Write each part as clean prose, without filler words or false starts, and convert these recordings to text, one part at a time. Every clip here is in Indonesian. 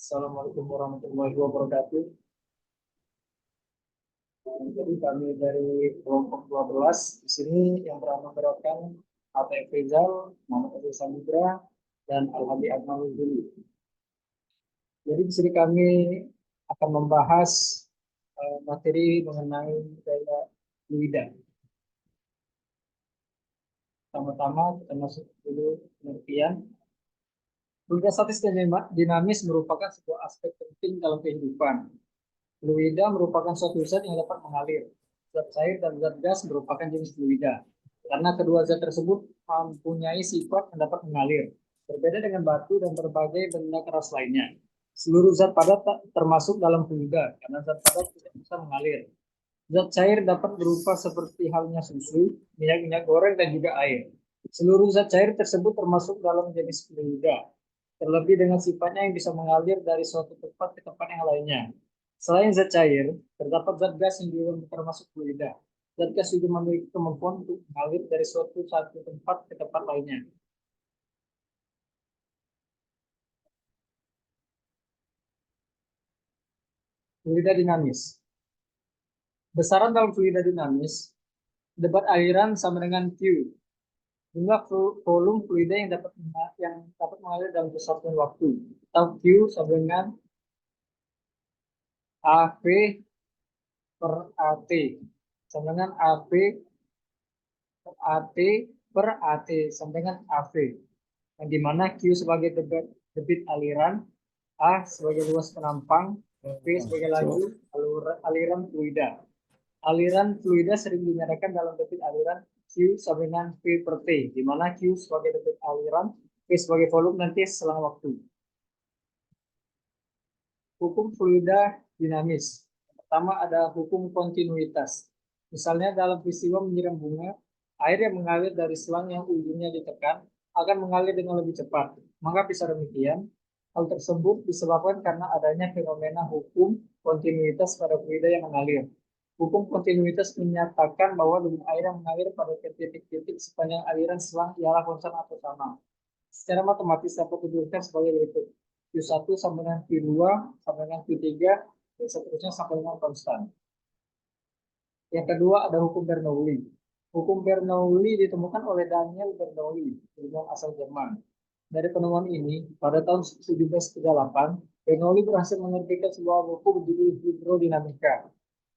Assalamualaikum warahmatullahi wabarakatuh. Jadi kami dari kelompok 12 di sini yang beranomorkan ATF Rizal, Muhammad Azizah Samudra, dan Al-Hadi Akmalul Juli. Jadi di sini kami akan membahas materi mengenai gaya fluida. Pertama-tama kita masuk dulu pengertian. Fluida statis dan dinamis merupakan sebuah aspek penting dalam kehidupan. Fluida merupakan suatu zat yang dapat mengalir. Zat cair dan zat gas merupakan jenis fluida. Karena kedua zat tersebut mempunyai sifat yang dapat mengalir. Berbeda dengan batu dan berbagai benda keras lainnya. Seluruh zat padat termasuk dalam fluida, karena zat padat tidak bisa mengalir. Zat cair dapat berupa seperti halnya susu, minyak goreng, dan juga air. Seluruh zat cair tersebut termasuk dalam jenis fluida. Terlebih dengan sifatnya yang bisa mengalir dari suatu tempat ke tempat yang lainnya. Selain zat cair, terdapat zat gas yang juga termasuk fluida. Zat gas juga memiliki kemampuan untuk mengalir dari satu tempat ke tempat lainnya. Fluida dinamis. Besaran dalam fluida dinamis, debat aliran sama dengan Q. Jumlah volume fluida yang dapat mengalir dalam kesatuan waktu. Atau Q sama dengan AV per AT. Sama dengan AV per AT per AT sama dengan AV. Yang dimana Q sebagai debit aliran, A sebagai luas penampang, V sebagai laju aliran fluida. Aliran fluida sering dinyatakan dalam debit aliran Q sama dengan V per T, di mana Q sebagai debit aliran, V sebagai volume nanti selang waktu. Hukum fluida dinamis. Pertama ada hukum kontinuitas. Misalnya dalam peristiwa menyiram bunga, air yang mengalir dari selang yang ujungnya ditekan akan mengalir dengan lebih cepat. Maka bisa demikian, hal tersebut disebabkan karena adanya fenomena hukum kontinuitas pada fluida yang mengalir. Hukum kontinuitas menyatakan bahwa debit air yang mengalir pada titik-titik sepanjang aliran selang ialah konstan atau sama. Secara matematis dapat dituliskan sebagai berikut. Q1 sama dengan Q2 sama dengan Q3 dan seterusnya sampai dengan konstan. Yang kedua ada hukum Bernoulli. Hukum Bernoulli ditemukan oleh Daniel Bernoulli, ilmuwan asal Jerman. Dari penemuan ini, pada tahun 1738, Bernoulli berhasil menerbitkan sebuah buku berjudul hidrodinamika.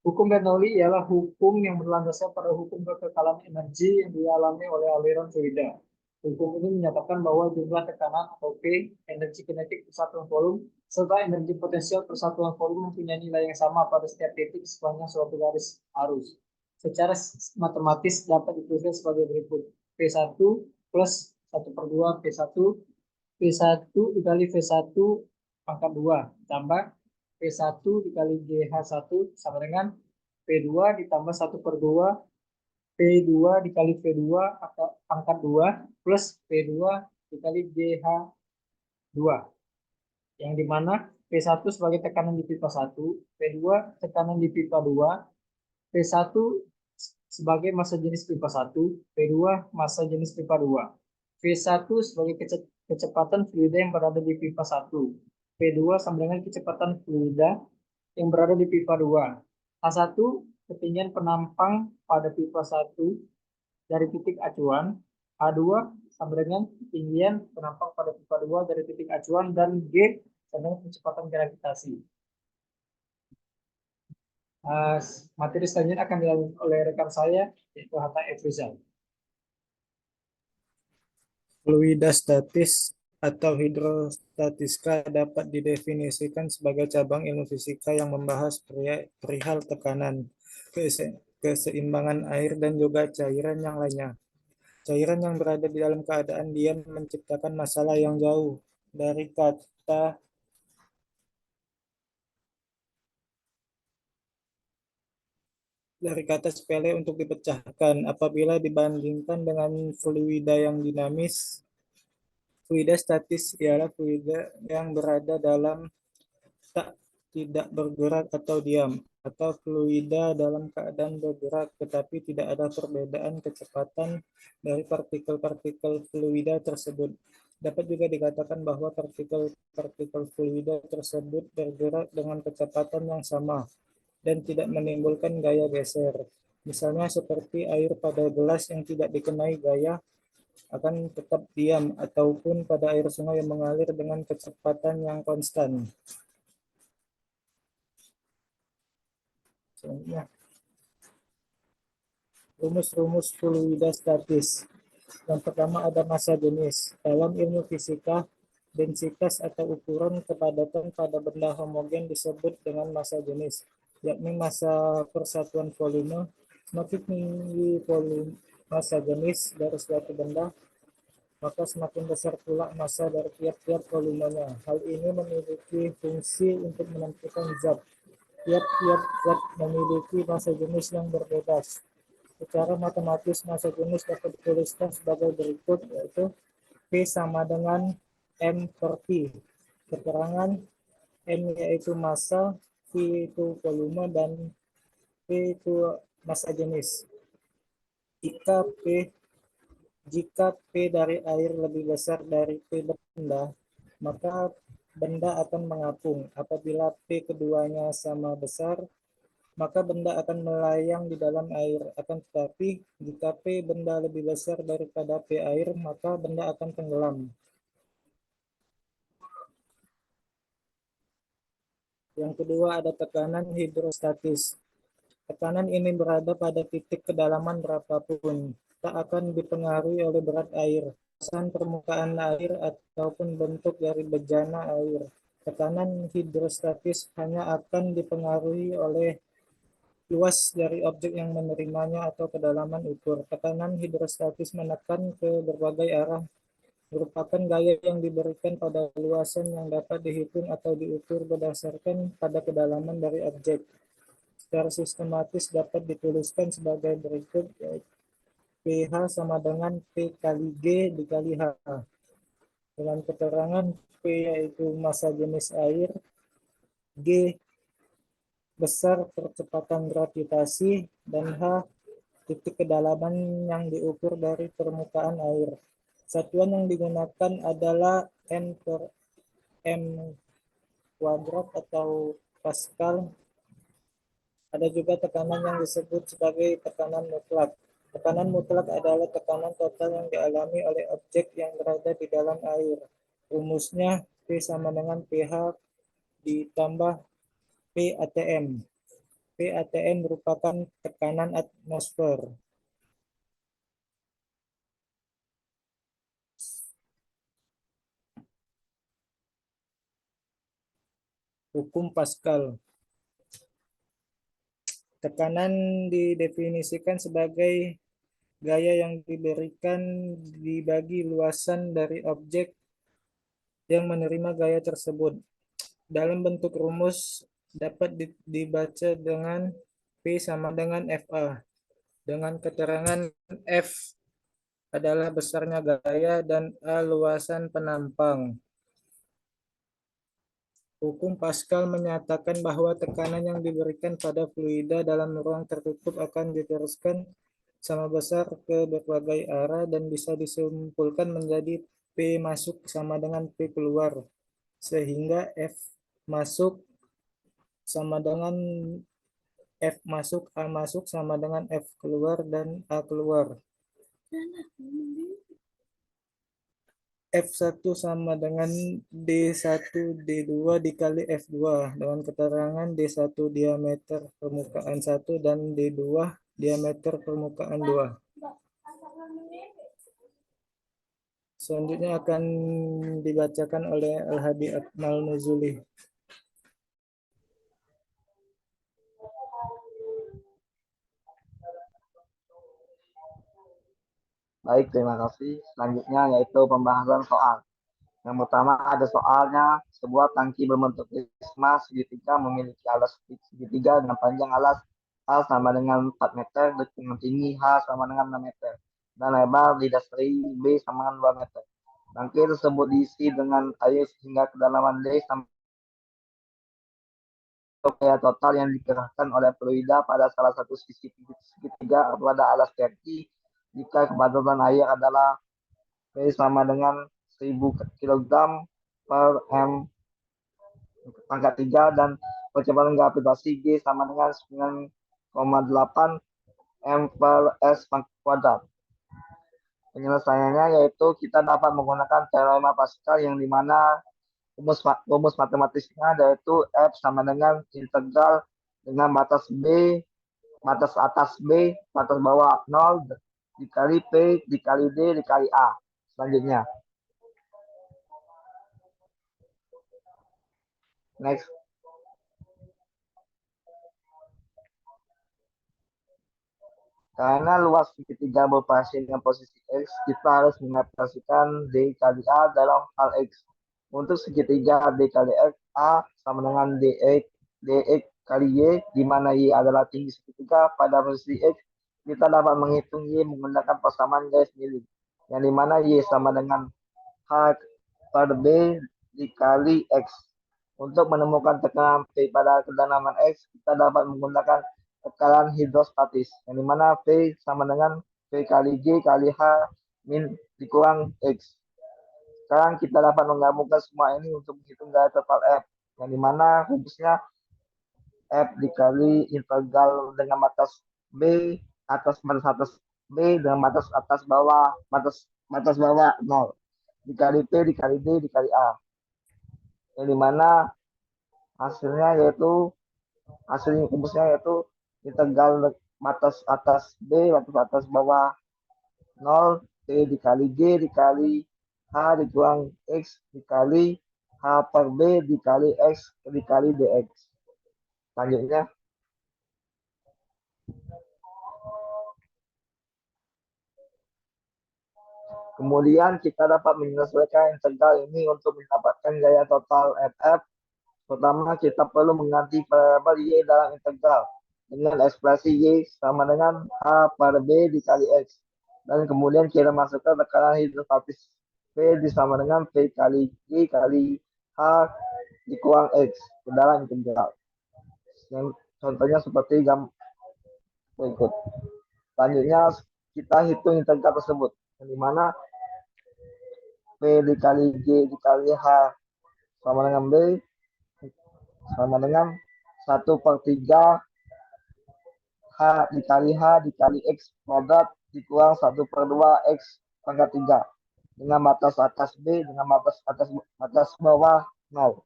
Hukum Bernoulli ialah hukum yang berlandaskan pada hukum kekekalan energi yang dialami oleh aliran fluida. Hukum ini menyatakan bahwa jumlah tekanan atau P, energi kinetik persatuan volume, serta energi potensial persatuan volume mempunyai nilai yang sama pada setiap titik sepanjang suatu garis arus. Secara matematis dapat ditulis sebagai berikut. P1 plus 1 per 2 P1, P1 dikali V1 pangkat 2, tambah P1 dikali GH1 sama dengan P2 ditambah 1 per 2 P2 dikali V2 atau pangkat 2 plus P2 dikali GH2. Yang dimana P1 sebagai tekanan di pipa 1, P2 tekanan di pipa 2, P1 sebagai massa jenis pipa 1, P2 massa jenis pipa 2. V1 sebagai kecepatan fluida yang berada di pipa 1. P2 sama dengan kecepatan fluida yang berada di pipa 2. H1 ketinggian penampang pada pipa 1 dari titik acuan. H2 sama dengan ketinggian penampang pada pipa 2 dari titik acuan, dan G sama dengan kecepatan gravitasi. Materi selanjutnya akan dilanjutkan oleh rekan saya, yaitu Hatta F. Rizal. Fluida statis atau hidrostatiska dapat didefinisikan sebagai cabang ilmu fisika yang membahas perihal tekanan, keseimbangan air, dan juga cairan yang lainnya. Cairan yang berada di dalam keadaan diam menciptakan masalah yang jauh dari kata sepele untuk dipecahkan apabila dibandingkan dengan fluida yang dinamis. Fluida statis ialah fluida yang berada dalam tidak bergerak atau diam, atau fluida dalam keadaan bergerak tetapi tidak ada perbedaan kecepatan dari partikel-partikel fluida tersebut. Dapat juga dikatakan bahwa partikel-partikel fluida tersebut bergerak dengan kecepatan yang sama dan tidak menimbulkan gaya geser. Misalnya seperti air pada gelas yang tidak dikenai gaya akan tetap diam, ataupun pada air sungai yang mengalir dengan kecepatan yang konstan. Selanjutnya, rumus-rumus fluida statis. Yang pertama ada massa jenis. Dalam ilmu fisika, densitas atau ukuran kepadatan pada benda homogen disebut dengan massa jenis, yakni massa persatuan volume. Semakin tinggi volume massa jenis dari suatu benda, maka semakin besar pula massa dari tiap-tiap volumenya. Hal ini memiliki fungsi untuk menentukan zat. Tiap-tiap zat memiliki massa jenis yang berbeda. Secara matematis, massa jenis dapat dituliskan sebagai berikut, yaitu P sama dengan M per T. Keterangan M yaitu massa, V itu volume, dan P itu massa jenis. Jika P dari air lebih besar dari P benda, maka benda akan mengapung. Apabila P keduanya sama besar, maka benda akan melayang di dalam air. Akan tetapi, jika P benda lebih besar daripada P air, maka benda akan tenggelam. Yang kedua ada tekanan hidrostatis. Tekanan ini berada pada titik kedalaman berapapun, tak akan dipengaruhi oleh berat air, kesan permukaan air, ataupun bentuk dari bejana air. Tekanan hidrostatis hanya akan dipengaruhi oleh luas dari objek yang menerimanya atau kedalaman ukur. Tekanan hidrostatis menekan ke berbagai arah merupakan gaya yang diberikan pada luasan yang dapat dihitung atau diukur berdasarkan pada kedalaman dari objek. Secara sistematis dapat dituliskan sebagai berikut, yaitu pH sama dengan P kali G dikali H. Dengan keterangan P yaitu massa jenis air, G besar percepatan gravitasi, dan H titik kedalaman yang diukur dari permukaan air. Satuan yang digunakan adalah N per M kuadrat atau Pascal. Ada juga tekanan yang disebut sebagai tekanan mutlak. Tekanan mutlak adalah tekanan total yang dialami oleh objek yang berada di dalam air. Rumusnya P sama dengan pH ditambah P ATM. P ATM merupakan tekanan atmosfer. Hukum Pascal. Tekanan didefinisikan sebagai gaya yang diberikan dibagi luasan dari objek yang menerima gaya tersebut. Dalam bentuk rumus dapat dibaca dengan P sama dengan FA. Dengan keterangan F adalah besarnya gaya dan A luasan penampang. Hukum Pascal menyatakan bahwa tekanan yang diberikan pada fluida dalam ruang tertutup akan diteruskan sama besar ke berbagai arah dan bisa disimpulkan menjadi P masuk sama dengan P keluar, sehingga F masuk sama dengan F masuk, A masuk sama dengan F keluar, dan A keluar. F1 sama dengan D1 D2 dikali F2 dengan keterangan D1 diameter permukaan 1 dan D2 diameter permukaan 2. Selanjutnya akan dibacakan oleh Al-Hadi Akmal Nuzuli. Baik, terima kasih. Selanjutnya yaitu pembahasan soal. Yang pertama ada soalnya, sebuah tangki berbentuk prisma segitiga memiliki alas segitiga dengan panjang alas A sama dengan 4 meter, dengan tinggi H sama dengan 6 meter, dan lebar di dasari B sama dengan 2 meter. Tangki tersebut diisi dengan air sehingga kedalaman D sampai gaya total yang dikerahkan oleh fluida pada salah satu sisi segitiga pada alas tangki jika kepadatan air adalah P sama dengan 1000 kilogram per M pangkat 3 dan percepatan gravitasi G sama dengan 9,8 M per S pangkat kuadrat. Penyelesaiannya yaitu kita dapat menggunakan teorema Pascal yang dimana rumus matematisnya yaitu F sama dengan integral dengan batas B, batas atas B, batas bawah 0 dikali P, dikali D, dikali A. Selanjutnya. Next. Karena luas segitiga beroperasi dengan posisi X, kita harus mengadaptasikan D kali A dalam hal X. Untuk segitiga D kali X, A sama dengan DX kali Y, di mana Y adalah tinggi segitiga pada posisi X, kita dapat menghitung Y menggunakan persamaan garis miring, yang di mana Y sama dengan H per B dikali X. Untuk menemukan tekanan P pada kedalaman X, kita dapat menggunakan tekanan hidrostatis, yang dimana P sama dengan P kali G kali H min dikurang X. Sekarang kita dapat menggabungkan semua ini untuk menghitung gaya total F, yang dimana rumusnya F dikali integral dengan batas B atas B dengan batas bawah 0 dikali P dikali D dikali A, yang dimana hasilnya yaitu rumusnya yaitu integral batas atas B, batas atas bawah 0, P dikali G dikali H dikurang X dikali H per B dikali X dikali DX. Selanjutnya. Kemudian kita dapat menyelesaikan integral ini untuk mendapatkan gaya total FF. Pertama, kita perlu mengganti variabel Y dalam integral dengan ekspresi Y sama dengan H per B dikali X. Dan kemudian kita masukkan tekanan hidrostatis P sama dengan P kali G kali H dikurang X ke dalam integral. Yang contohnya seperti berikut. Selanjutnya kita hitung integral tersebut, yang dimana P dikali G dikali H sama dengan B sama dengan 1/3 H dikali X kuadrat dikurang 1/2 X pangkat 3 dengan batas atas B dengan batas bawah 0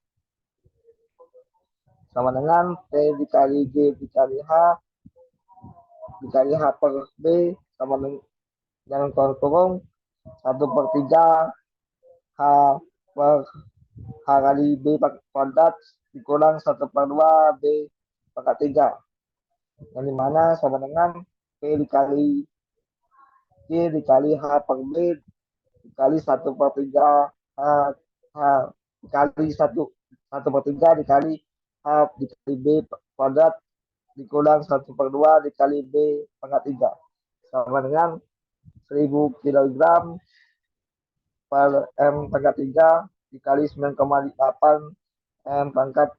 sama dengan P dikali G dikali H dikali H per B sama dengan kurung 1/3 H per H kali B kuadrat dikurang 1/2 B pangkat 3, yang dimana sama dengan P dikali G dikali H per B dikali 1/3 H dikali 1/3 dikali H dikali B kuadrat dikurang 1/2 dikali B pangkat 3 sama dengan 1000 kg per M pangkat 3 dikali 9,8 M pangkat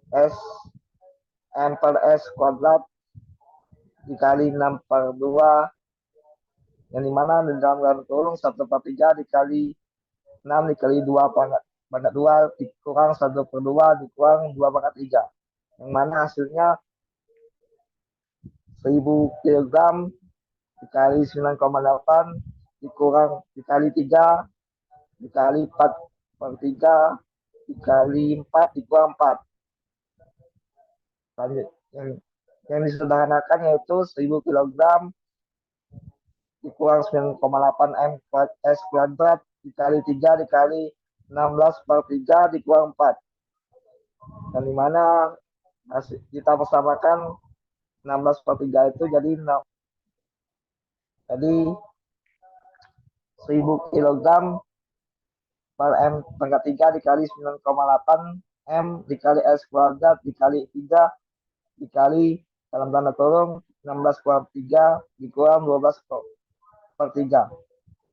S M per S kuadrat dikali 6/2, yang dimana di dalam garis kurung 1/3 dikali 6 dikali 2 pangkat 2 dikurang 1/2 dikurang 2 pangkat 3, yang mana hasilnya 1000 kg dikali 9,8 dikurang dikali 3 dikali 4/3 dikali 4 dikurang 4. Lanjut. Yang disederhanakan yaitu 1000 kg dikurang 9,8 M S kuadrat dikali 3 dikali 16/3 dikurang 4. Dan dimana kita persamakan 16/3 itu jadi 1000 kg per M pangkat 3 dikali 9,8 M dikali S kuadrat dikali 3 dikali dalam tanda kurung 16/3 dikurang 12/3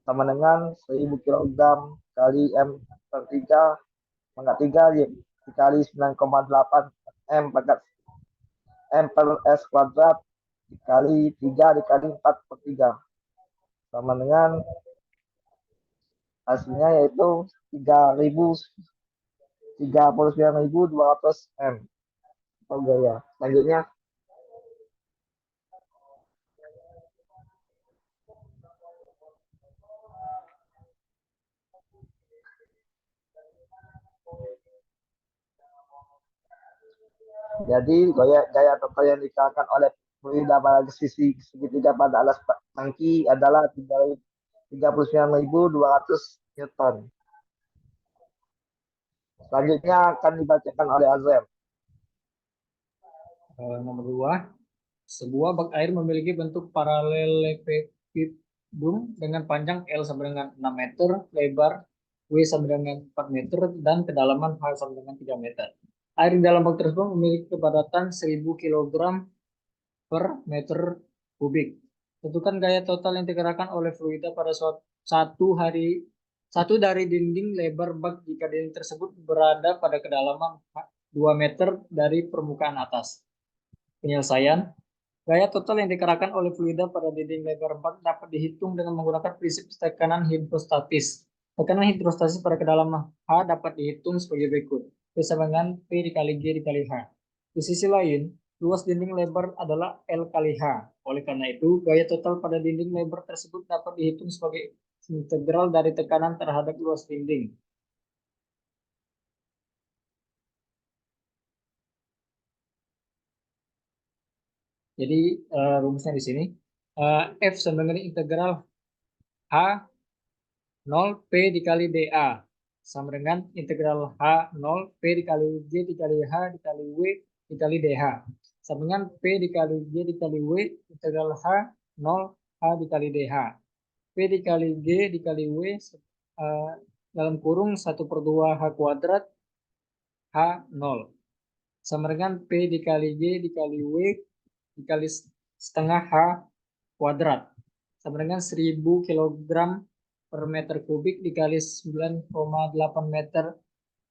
sama dengan 1000 kg kali M per 3 pangkat 3 dikali 9,8 M pangkat M per S kuadrat dikali 3 dikali 4/3 sama dengan Hasilnya yaitu 39.200 M. Oh gaya. Selanjutnya, jadi gaya total yang dikeluarkan oleh fluida pada sisi segitiga pada alas tangki adalah 39.200 Newton. Selanjutnya akan dibacakan oleh Azel. Nomor 2, sebuah bak air memiliki bentuk paralelepipedum dengan panjang L sama dengan 6 meter, lebar W sama dengan 4 meter, dan kedalaman H sama dengan 3 meter. Air di dalam bak tersebut memiliki kepadatan 1000 kg per meter kubik. Tentukan gaya total yang digerakkan oleh fluida pada satu dari dinding lebar bak jika dinding tersebut berada pada kedalaman 2 meter dari permukaan atas. Penyelesaian, gaya total yang dikerahkan oleh fluida pada dinding lebar bak dapat dihitung dengan menggunakan prinsip tekanan hidrostatis. Tekanan hidrostatis pada kedalaman H dapat dihitung sebagai berikut. P sama dengan P dikali G dikali H. Di sisi lain, luas dinding lebar adalah L kali H. Oleh karena itu, gaya total pada dinding lebar tersebut dapat dihitung sebagai integral dari tekanan terhadap luas dinding. Jadi rumusnya di sini. F sama dengan integral H 0 P dikali dA sama dengan integral H 0 P dikali G dikali H dikali W dikali dH sama dengan P dikali G dikali W integral H 0 H dikali dH. P dikali G dikali W dalam kurung 1/2 H kuadrat H 0 sama dengan P dikali G dikali W dikali setengah H kuadrat sama dengan 1000 kg per meter kubik dikali 9,8 meter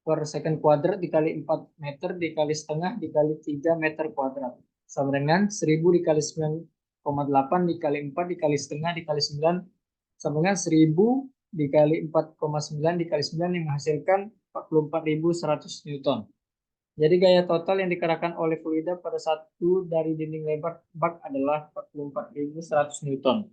per second kuadrat dikali 4 meter dikali setengah dikali 3 meter kuadrat sama dengan 1000 dikali 9,8 dikali 4 dikali setengah dikali 9 sama dengan 1000 dikali 4,9 dikali 9 yang menghasilkan 44.100 Newton. Jadi gaya total yang dikerahkan oleh fluida pada satu dari dinding lebar bak adalah 44.100 Newton.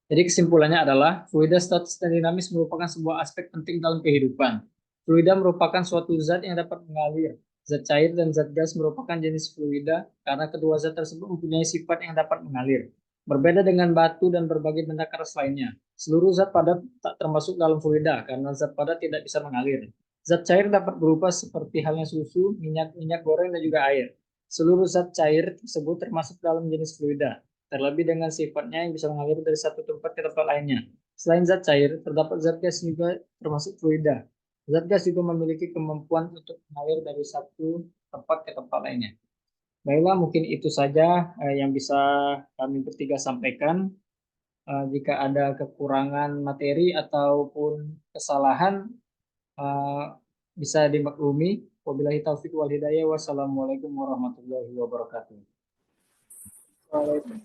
Jadi kesimpulannya adalah fluida statis dan dinamis merupakan sebuah aspek penting dalam kehidupan. Fluida merupakan suatu zat yang dapat mengalir. Zat cair dan zat gas merupakan jenis fluida karena kedua zat tersebut mempunyai sifat yang dapat mengalir. Berbeda dengan batu dan berbagai benda keras lainnya. Seluruh zat padat tak termasuk dalam fluida karena zat padat tidak bisa mengalir. Zat cair dapat berupa seperti halnya susu, minyak goreng, dan juga air. Seluruh zat cair tersebut termasuk dalam jenis fluida, terlebih dengan sifatnya yang bisa mengalir dari satu tempat ke tempat lainnya. Selain zat cair, terdapat zat gas juga termasuk fluida. Zat gas juga memiliki kemampuan untuk mengalir dari satu tempat ke tempat lainnya. Baiklah, mungkin itu saja yang bisa kami bertiga sampaikan. Jika ada kekurangan materi ataupun kesalahan, bisa dimaklumi. Wabillahi taufiq wal hidayah. Wassalamualaikum warahmatullahi wabarakatuh.